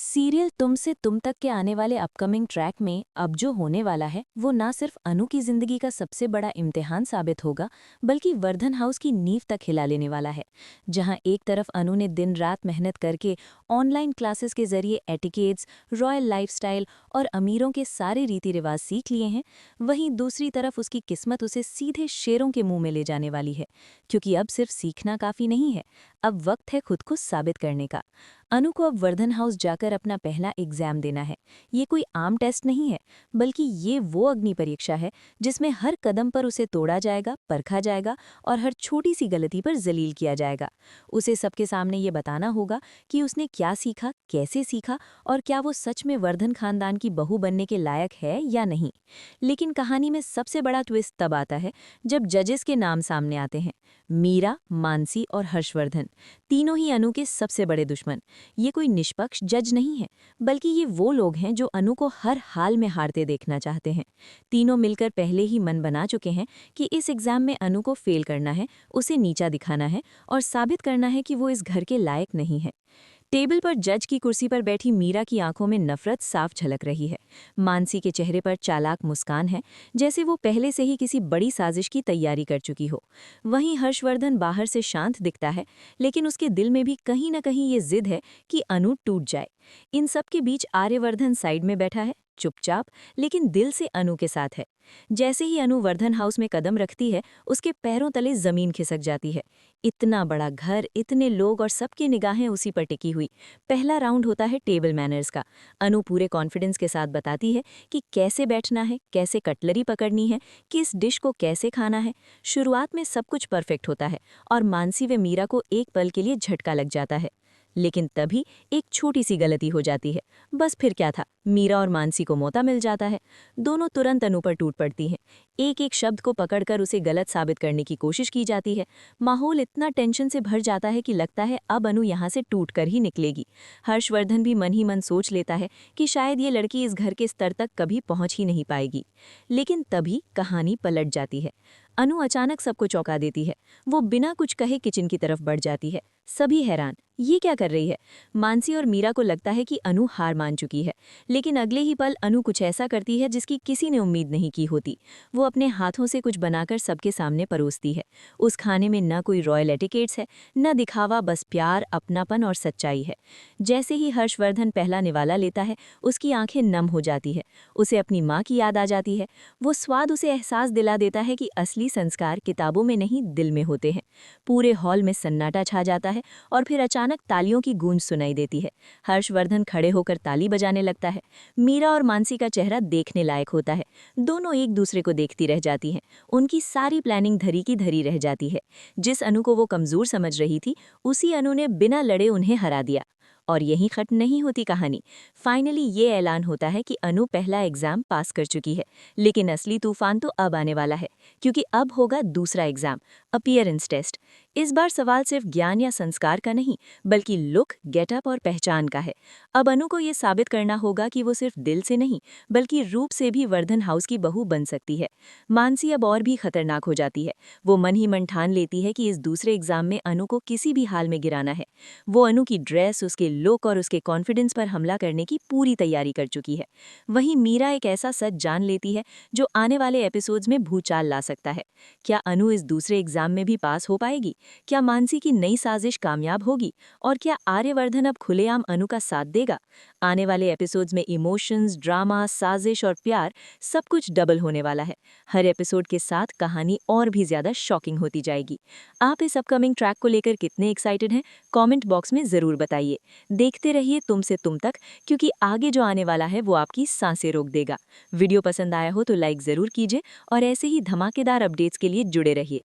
Serial तुम से तुम तक के आने वाले अपकमिंग ट्रैक में अब जो होने वाला है वो ना सिर्फ अनु की जिंदगी का सबसे बड़ा इम्तिहान साबित होगा, बल्कि वर्धन हाउस की नींव तक हिला लेने वाला है। जहां एक तरफ अनु ने दिन रात मेहनत करके ऑनलाइन क्लासेस के जरिए एटिकेट्स, रॉयल लाइफस्टाइल और अमीरों के सारे रीति रिवाज सीख लिए हैं, वहीं दूसरी तरफ उसकी किस्मत उसे सीधे शेरों के मुंह में ले जाने वाली है। क्योंकि अब सिर्फ सीखना काफी नहीं है, अब वक्त है खुद को साबित करने का। अनु को अब वर्धन हाउस जाकर अपना पहला एग्जाम देना है। ये कोई आम टेस्ट नहीं है, बल्कि ये वो अग्नि परीक्षा है जिसमें हर कदम पर उसे तोड़ा जाएगा, परखा जाएगा और हर छोटी सी गलती पर जलील किया जाएगा। उसे सबके सामने ये बताना होगा कि उसने क्या सीखा, कैसे सीखा और क्या वो सच में वर्धन खानदान की बहू बनने के लायक है या नहीं। लेकिन कहानी में सबसे बड़ा ट्विस्ट तब आता है जब जजेस के नाम सामने आते हैं। मीरा, मानसी और हर्षवर्धन, तीनों ही अनु के सबसे बड़े दुश्मन। ये कोई निष्पक्ष जज नहीं है, बल्कि ये वो लोग हैं जो अनु को हर हाल में हारते देखना चाहते हैं। तीनों मिलकर पहले ही मन बना चुके हैं कि इस एग्जाम में अनु को फेल करना है, उसे नीचा दिखाना है और साबित करना है कि वो इस घर के लायक नहीं है। टेबल पर जज की कुर्सी पर बैठी मीरा की आंखों में नफरत साफ झलक रही है। मानसी के चेहरे पर चालाक मुस्कान है, जैसे वो पहले से ही किसी बड़ी साजिश की तैयारी कर चुकी हो। वहीं हर्षवर्धन बाहर से शांत दिखता है, लेकिन उसके दिल में भी कहीं न कहीं ये जिद है कि अनु टूट जाए। इन सब के बीच आर्यवर्धन साइड में बैठा है, चुपचाप, लेकिन दिल से अनु के साथ है। जैसे ही अनु वर्धन हाउस में कदम रखती है, उसके पैरों तले जमीन खिसक जाती है। इतना बड़ा घर, इतने लोग और सबकी निगाहें उसी पर टिकी हुई। पहला राउंड होता है टेबल मैनर्स का। अनु पूरे कॉन्फिडेंस के साथ बताती है कि कैसे बैठना है, कैसे कटलरी पकड़नी है, किस डिश को कैसे खाना है। शुरुआत में सब कुछ परफेक्ट होता है और मानसी व मीरा को एक पल के लिए झटका लग जाता है। लेकिन तभी एक छोटी सी गलती हो जाती है। बस फिर क्या था, मीरा और मानसी को मौका मिल जाता है। दोनों तुरंत अनु पर टूट पड़ती हैं। एक एक शब्द को पकड़कर उसे गलत साबित करने की कोशिश की जाती है। माहौल इतना टेंशन से भर जाता है कि लगता है अब अनु यहाँ से टूट कर ही निकलेगी। हर्षवर्धन भी मन ही मन सोच लेता है कि शायद ये लड़की इस घर के स्तर तक कभी पहुंच ही नहीं पाएगी। लेकिन तभी कहानी पलट जाती है। अनु अचानक सबको चौंका देती है। वो बिना कुछ कहे किचन की तरफ बढ़ जाती है। सभी हैरान, ये क्या कर रही है। मानसी और मीरा को लगता है कि अनु हार मान चुकी है, लेकिन अगले ही पल अनु कुछ ऐसा करती है जिसकी किसी ने उम्मीद नहीं की होती। वो अपने हाथों से कुछ बनाकर सबके सामने परोसती है। उस खाने में न कोई रॉयल एटिकेट्स है, न दिखावा, बस प्यार, अपनापन और सच्चाई है। जैसे ही हर्षवर्धन पहला निवाला लेता है, उसकी आंखें नम हो जाती है। उसे अपनी माँ की याद आ जाती है। वो स्वाद उसे एहसास दिला देता है कि असली संस्कार किताबों में नहीं, दिल में होते हैं। पूरे हॉल में सन्नाटा छा जाता है और फिर अचानक तालियों की गूंज सुनाई देती है। हर्षवर्धन खड़े होकर ताली बजाने लगता है। मीरा और मानसी का चेहरा देखने लायक होता है। दोनों एक दूसरे को देखती रह जाती हैं। उनकी सारी प्लानिंग धरी की धरी रह जाती है। जिस अनु को वो कमजोर समझ रही थी, उसी अनु ने बिना लड़े उन्हें हरा दिया। और यहीं खत्म नहीं होती कहानी। फाइनली ये ऐलान होता है कि अनु पहला एग्जाम पास कर चुकी है। लेकिन असली तूफान तो अब आने वाला है, क्योंकि अब होगा दूसरा एग्जाम, अपीयरेंस टेस्ट। इस बार सवाल सिर्फ ज्ञान या संस्कार का नहीं, बल्कि लुक, गेटअप और पहचान का है। अब अनु को ये साबित करना होगा कि वो सिर्फ दिल से नहीं, बल्कि रूप से भी वर्धन हाउस की बहू बन सकती है। मानसी अब और भी खतरनाक हो जाती है। वो मन ही मन ठान लेती है कि इस दूसरे एग्जाम में अनु को किसी भी हाल में गिराना है। वो अनु की ड्रेस, उसके लुक और उसके कॉन्फिडेंस पर हमला करने की पूरी तैयारी कर चुकी है। वहीं मीरा एक ऐसा सच जान लेती है जो आने वाले एपिसोड्स में भूचाल ला सकता है। क्या अनु इस दूसरे एग्जाम में भी पास हो पाएगी? क्या मानसी की नई साजिश कामयाब होगी? और क्या आर्यवर्धन अब खुलेआम अनु का साथ देगा? आने वाले एपिसोड्स में इमोशंस, ड्रामा, साजिश और प्यार, सब कुछ डबल होने वाला है। हर एपिसोड के साथ कहानी और भी ज्यादा शॉकिंग होती जाएगी। आप इस अपकमिंग ट्रैक को लेकर कितने एक्साइटेड हैं? कमेंट बॉक्स में जरूर बताइए। देखते रहिए तुम से तुम तक, क्योंकि आगे जो आने वाला है वो आपकी सांसें रोक देगा। वीडियो पसंद आया हो तो लाइक जरूर कीजिए और ऐसे ही धमाकेदार अपडेट्स के लिए जुड़े रहिए।